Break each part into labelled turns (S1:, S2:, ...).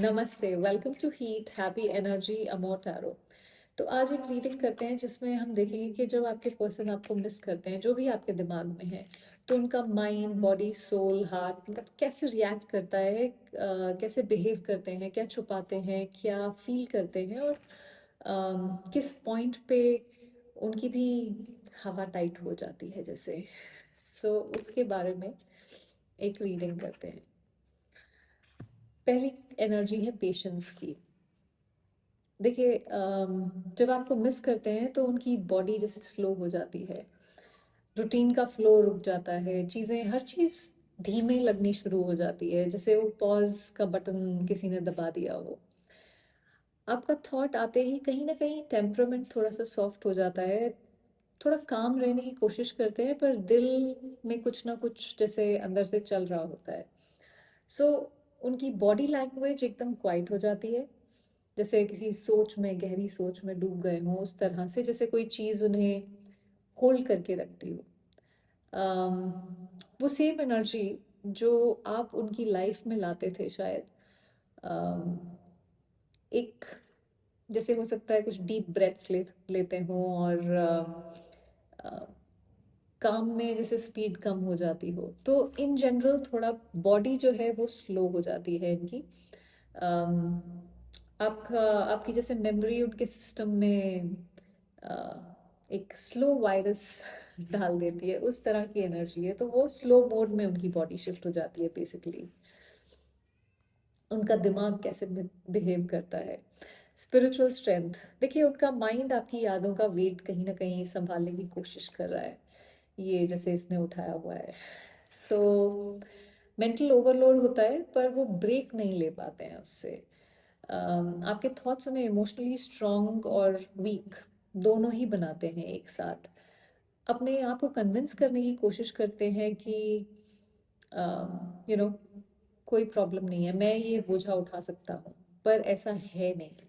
S1: नमस्ते, welcome to heat happy energy amor tarot. तो आज एक रीडिंग करते हैं जिसमें हम देखेंगे कि जब आपके पर्सन आपको मिस करते हैं, जो भी आपके दिमाग में है, तो उनका माइंड, बॉडी, सोल, हार्ट मतलब कैसे रिएक्ट करता है, कैसे बिहेव करते हैं, क्या छुपाते हैं, क्या फील करते हैं और किस पॉइंट पे उनकी भी हवा टाइट हो जाती है जैसे। उसके बारे में एक रीडिंग करते हैं। पहली एनर्जी है पेशेंस की। देखिए, जब आपको मिस करते हैं तो उनकी बॉडी जैसे स्लो हो जाती है, रूटीन का फ्लो रुक जाता है, चीज़ें हर चीज़ धीमे लगनी शुरू हो जाती है, जैसे वो पॉज का बटन किसी ने दबा दिया हो। आपका थॉट आते ही कहीं ना कहीं टेम्परामेंट थोड़ा सा सॉफ्ट हो जाता है, थोड़ा काम रहने की कोशिश करते हैं, पर दिल में कुछ ना कुछ जैसे अंदर से चल रहा होता है। सो उनकी बॉडी लैंग्वेज एकदम क्वाइट हो जाती है, जैसे किसी सोच में, गहरी सोच में डूब गए हों, उस तरह से जैसे कोई चीज़ उन्हें होल्ड करके रखती हो। वो सेम एनर्जी जो आप उनकी लाइफ में लाते थे शायद, अम, एक जैसे हो सकता है कुछ डीप ब्रेथ्स लेते हों और काम में जैसे स्पीड कम हो जाती हो, तो इन जनरल थोड़ा बॉडी जो है वो स्लो हो जाती है इनकी। अम, आपका आपकी जैसे मेमोरी उनके सिस्टम में अ, एक स्लो वायरस डाल देती है, उस तरह की एनर्जी है, तो वो स्लो मोड में उनकी बॉडी शिफ्ट हो जाती है बेसिकली। उनका दिमाग कैसे बिहेव करता है, स्पिरिचुअल स्ट्रेंथ। देखिए, उनका माइंड आपकी यादों का वेट कहीं ना कहीं संभालने की कोशिश कर रहा है, ये जैसे इसने उठाया हुआ है। मेंटल ओवरलोड होता है, पर वो ब्रेक नहीं ले पाते हैं उससे। आपके थॉट्स उन्हें इमोशनली स्ट्रांग और वीक दोनों ही बनाते हैं एक साथ। अपने आप को कन्विंस करने की कोशिश करते हैं कि यू नो कोई प्रॉब्लम नहीं है, मैं ये बोझा उठा सकता हूँ, पर ऐसा है नहीं।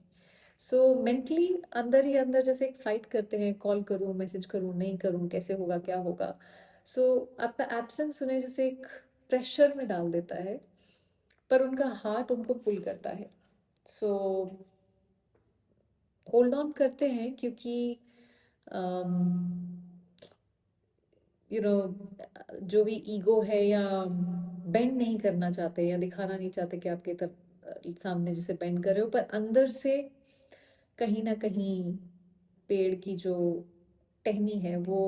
S1: मेंटली अंदर ही अंदर जैसे एक फाइट करते हैं, कॉल करूँ, मैसेज करूँ, नहीं करूँ, कैसे होगा, क्या होगा। आपका एब्सेंस उन्हें जैसे एक प्रेशर में डाल देता है, पर उनका हार्ट उनको पुल करता है। सो होल्ड ऑन करते हैं क्योंकि यू नो जो भी ईगो है, या बेंड नहीं करना चाहते या दिखाना नहीं चाहते कि आपके तरफ सामने जैसे बेंड कर रहे हो, पर अंदर से कहीं ना कहीं पेड़ की जो टहनी है वो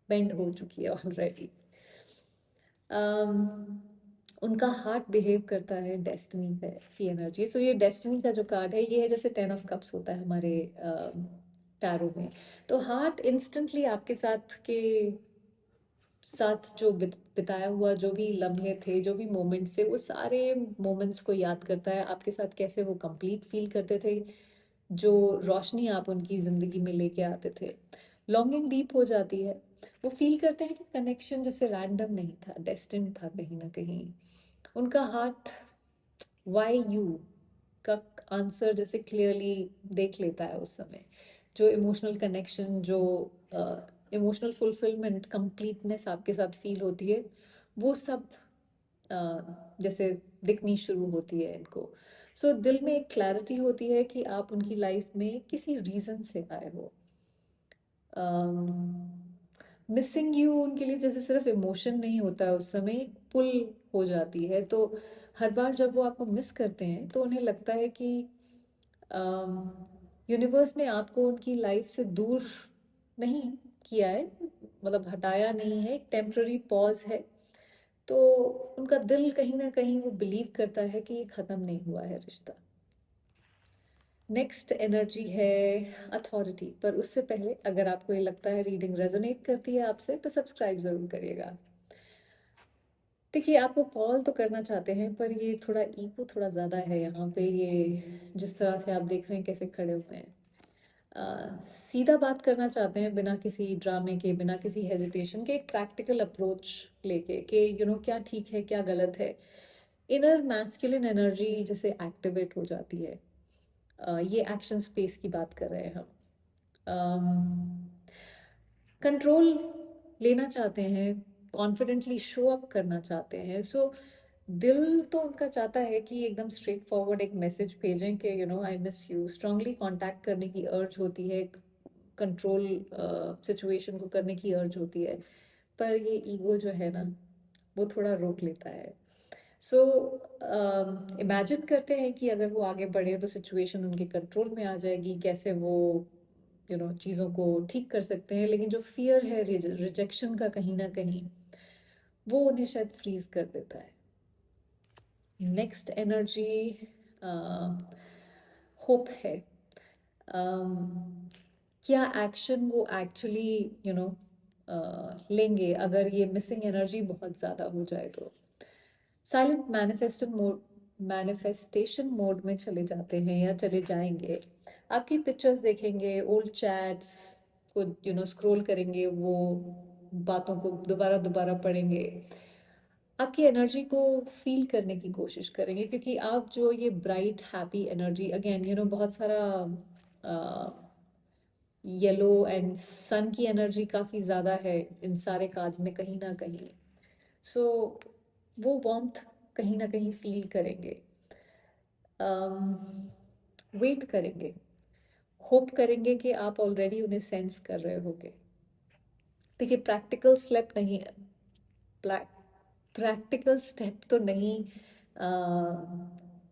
S1: बेंड हो चुकी है ऑलरेडी। उनका हार्ट बिहेव करता है डेस्टिनी पे की एनर्जी। ये डेस्टिनी का जो कार्ड है, ये है जैसे 10 ऑफ कप्स होता है हमारे टैरो में। तो हार्ट इंस्टेंटली आपके साथ के साथ जो बिताया हुआ जो भी लम्हे थे, जो भी मोमेंट्स थे, वो सारे मोमेंट्स को याद करता है, आपके साथ कैसे वो कंप्लीट फील करते थे, जो रोशनी आप उनकी ज़िंदगी में लेके आते थे। लॉन्गिंग डीप हो जाती है। वो फील करते हैं कि कनेक्शन जैसे रैंडम नहीं था, डेस्टिन्ड था कहीं ना कहीं। उनका हार्ट वाई यू का आंसर जैसे क्लियरली देख लेता है उस समय। जो इमोशनल कनेक्शन, जो इमोशनल फुलफिलमेंट, कंप्लीटनेस आपके साथ फील होती है, वो सब जैसे दिखनी शुरू होती है इनको। दिल में एक क्लैरिटी होती है कि आप उनकी लाइफ में किसी रीजन से आए हो। मिसिंग यू उनके लिए जैसे सिर्फ इमोशन नहीं होता है, उस समय पुल हो जाती है। तो हर बार जब वो आपको मिस करते हैं तो उन्हें लगता है कि यूनिवर्स ने आपको उनकी लाइफ से दूर नहीं किया है, मतलब हटाया नहीं है, एक टेम्प्ररी पॉज है। तो उनका दिल कहीं ना कहीं वो बिलीव करता है कि ये ख़त्म नहीं हुआ है रिश्ता। नेक्स्ट एनर्जी है अथॉरिटी। पर उससे पहले, अगर आपको ये लगता है रीडिंग रेजोनेट करती है आपसे, तो सब्सक्राइब ज़रूर करिएगा। देखिए, आपको कॉल तो करना चाहते हैं, पर ये थोड़ा ईगो थोड़ा ज़्यादा है यहाँ पे। ये जिस तरह से आप देख रहे हैं कैसे खड़े हुए हैं, सीधा बात करना चाहते हैं, बिना किसी ड्रामे के, बिना किसी हेजिटेशन के, एक प्रैक्टिकल अप्रोच लेके कि क्या ठीक है, क्या गलत है। इनर मैस्कुलिन एनर्जी जैसे एक्टिवेट हो जाती है। ये एक्शन स्पेस की बात कर रहे हैं हम। कंट्रोल लेना चाहते हैं, कॉन्फिडेंटली शो अप करना चाहते हैं। दिल तो उनका चाहता है कि एकदम स्ट्रेट फॉरवर्ड एक मैसेज भेजें कि I miss you, strongly contact करने की अर्ज होती है, कंट्रोल सिचुएशन को करने की अर्ज होती है, पर ये ईगो जो है ना, वो थोड़ा रोक लेता है। सो इमेजिन करते हैं कि अगर वो आगे बढ़े तो सिचुएशन उनके कंट्रोल में आ जाएगी, कैसे वो चीज़ों को ठीक कर सकते हैं, लेकिन जो फियर है रिजेक्शन का कहीं ना कहीं, वो उन्हें शायद फ्रीज कर देता है। नेक्स्ट एनर्जी होप है। क्या एक्शन वो एक्चुअली यू नो लेंगे अगर ये मिसिंग एनर्जी बहुत ज़्यादा हो जाए तो। साइलेंट मैनिफेस्टेशन मोड में चले जाते हैं या चले जाएंगे। आपकी पिक्चर्स देखेंगे, ओल्ड चैट्स को स्क्रॉल करेंगे, वो बातों को दोबारा दोबारा पढ़ेंगे, आपकी एनर्जी को फील करने की कोशिश करेंगे, क्योंकि आप जो ये ब्राइट हैप्पी एनर्जी, अगेन बहुत सारा येलो एंड सन की एनर्जी काफ़ी ज़्यादा है इन सारे कार्ड्स में कहीं ना कहीं। सो वो वार्मथ कहीं ना कहीं फील करेंगे, वेट करेंगे, होप करेंगे कि आप ऑलरेडी उन्हें सेंस कर रहे होगे। देखिए, प्रैक्टिकल स्टेप तो नहीं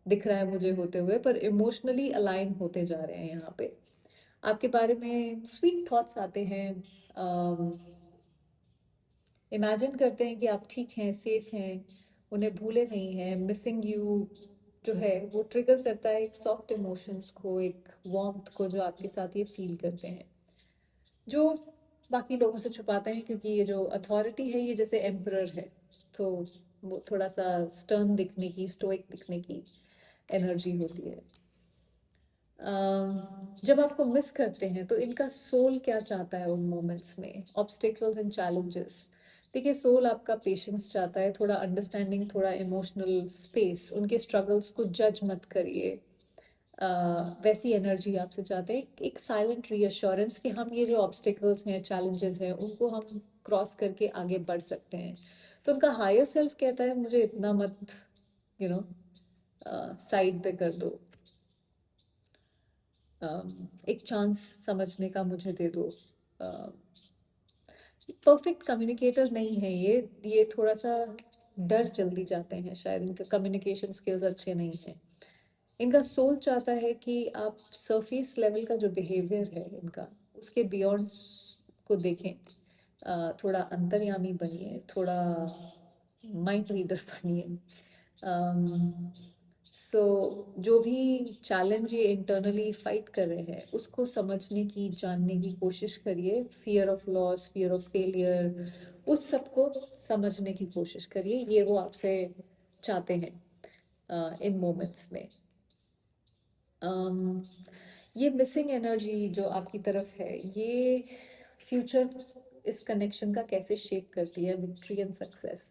S1: दिख रहा है मुझे होते हुए, पर इमोशनली अलाइन होते जा रहे हैं यहाँ पे। आपके बारे में स्वीट थॉट्स आते हैं, इमेजिन करते हैं कि आप ठीक हैं, सेफ हैं, उन्हें भूले नहीं हैं। मिसिंग यू जो है वो ट्रिगर करता है एक सॉफ्ट इमोशंस को, एक वार्मथ को, जो आपके साथ ये फील करते हैं, जो बाकी लोगों से छुपाते हैं, क्योंकि ये जो अथॉरिटी है ये जैसे एम्परर है, तो वो थोड़ा सा स्टर्न दिखने की, स्टोइक दिखने की एनर्जी होती है। जब आपको मिस करते हैं तो इनका सोल क्या चाहता है उन मोमेंट्स में, ऑब्स्टिकल्स एंड चैलेंजेस। देखिए, सोल आपका पेशेंस चाहता है, थोड़ा अंडरस्टैंडिंग, थोड़ा इमोशनल स्पेस, उनके स्ट्रगल्स को जज मत करिए। वैसी एनर्जी आपसे चाहते हैं, एक साइलेंट रीअश्योरेंस कि हम ये जो ऑब्स्टिकल्स हैं, चैलेंजेस हैं, उनको हम क्रॉस करके आगे बढ़ सकते हैं। तो उनका हायर सेल्फ कहता है मुझे इतना मत यू नो साइड पे कर दो, एक चांस समझने का मुझे दे दो। परफेक्ट कम्युनिकेटर नहीं है ये थोड़ा सा डर जल्दी जाते हैं, शायद इनके कम्युनिकेशन स्किल्स अच्छे नहीं हैं। इनका सोल चाहता है कि आप सरफेस लेवल का जो बिहेवियर है इनका, उसके बियॉन्ड को देखें, थोड़ा अंतर्यामी बनिए, थोड़ा माइंड रीडर बनिए। सो जो भी चैलेंज ये इंटरनली फाइट कर रहे हैं उसको समझने की, जानने की कोशिश करिए। Fear of loss, fear of failure, उस सब को समझने की कोशिश करिए, ये वो आपसे चाहते हैं इन मोमेंट्स में। um, ये मिसिंग एनर्जी जो आपकी तरफ है, ये फ्यूचर इस कनेक्शन का कैसे शेप करती है, विक्ट्री एंड सक्सेस।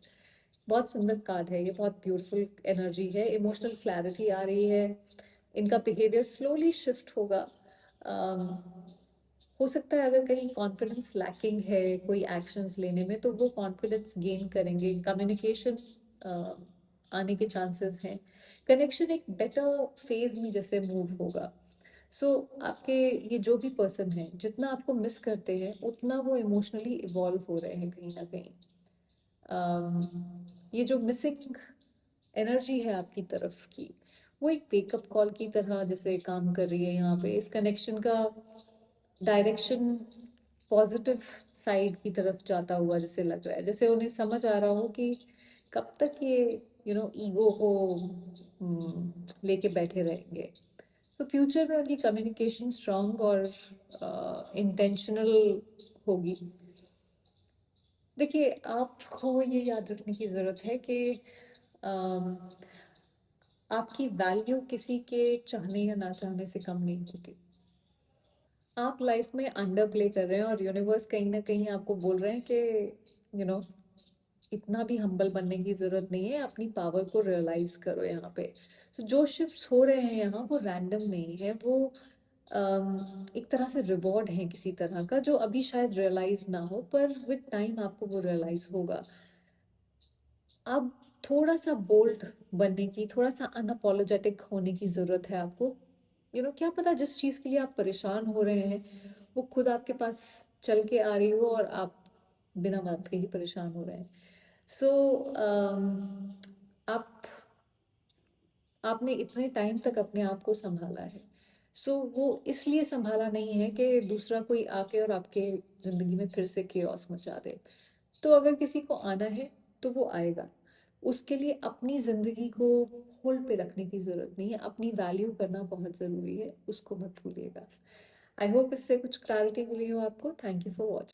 S1: बहुत सुंदर कार्ड है ये, बहुत ब्यूटीफुल एनर्जी है, इमोशनल क्लैरिटी आ रही है, इनका बिहेवियर स्लोली शिफ्ट होगा। um, हो सकता है अगर कहीं कॉन्फिडेंस लैकिंग है कोई एक्शंस लेने में, तो वो कॉन्फिडेंस गेन करेंगे, कम्युनिकेशन आने के चांसेस हैं, कनेक्शन एक बेटर फेज में जैसे मूव होगा। सो आपके ये जो भी पर्सन है, जितना आपको मिस करते हैं उतना वो इमोशनली इवॉल्व हो रहे हैं कहीं ना कहीं। ये जो मिसिंग एनर्जी है आपकी तरफ की, वो एक वेकअप कॉल की तरह जैसे काम कर रही है यहाँ पे। इस कनेक्शन का डायरेक्शन पॉजिटिव साइड की तरफ जाता हुआ जैसे लग रहा है, जैसे उन्हें समझ आ रहा हो कि कब तक ये ईगो को लेके बैठे रहेंगे। तो फ्यूचर में उनकी कम्युनिकेशन स्ट्रांग और इंटेंशनल होगी। देखिए, आपको ये याद रखने की ज़रूरत है कि अम, आपकी वैल्यू किसी के चाहने या ना चाहने से कम नहीं होती। आप लाइफ में अंडर प्ले कर रहे हैं और यूनिवर्स कहीं ना कहीं आपको बोल रहे हैं कि यू नो इतना भी हम्बल बनने की जरूरत नहीं है, अपनी पावर को रियलाइज करो यहाँ पे। तो जो शिफ्ट्स हो रहे हैं यहाँ, वो रैंडम नहीं है, वो एक तरह से रिवॉर्ड है किसी तरह का, जो अभी शायद रियलाइज ना हो, पर विद टाइम आपको वो रियलाइज होगा। अब थोड़ा सा बोल्ड बनने की, थोड़ा सा अनअपोलोजेटिक होने की ज़रूरत है आपको। क्या पता जिस चीज़ के लिए आप परेशान हो रहे हैं वो खुद आपके पास चल के आ रही हो और आप बिना बात के ही परेशान हो रहे हैं। सो आप आपने इतने टाइम तक अपने आप को संभाला है। सो वो इसलिए संभाला नहीं है कि दूसरा कोई आके और आपके ज़िंदगी में फिर से केओस मचा दे। तो अगर किसी को आना है तो वो आएगा। उसके लिए अपनी ज़िंदगी को होल्ड पे रखने की ज़रूरत नहीं है, अपनी वैल्यू करना बहुत ज़रूरी है, उसको मत भूलिएगा। आई होप इससे कुछ क्लैरिटी मिली हो आपको। Thank you for watching.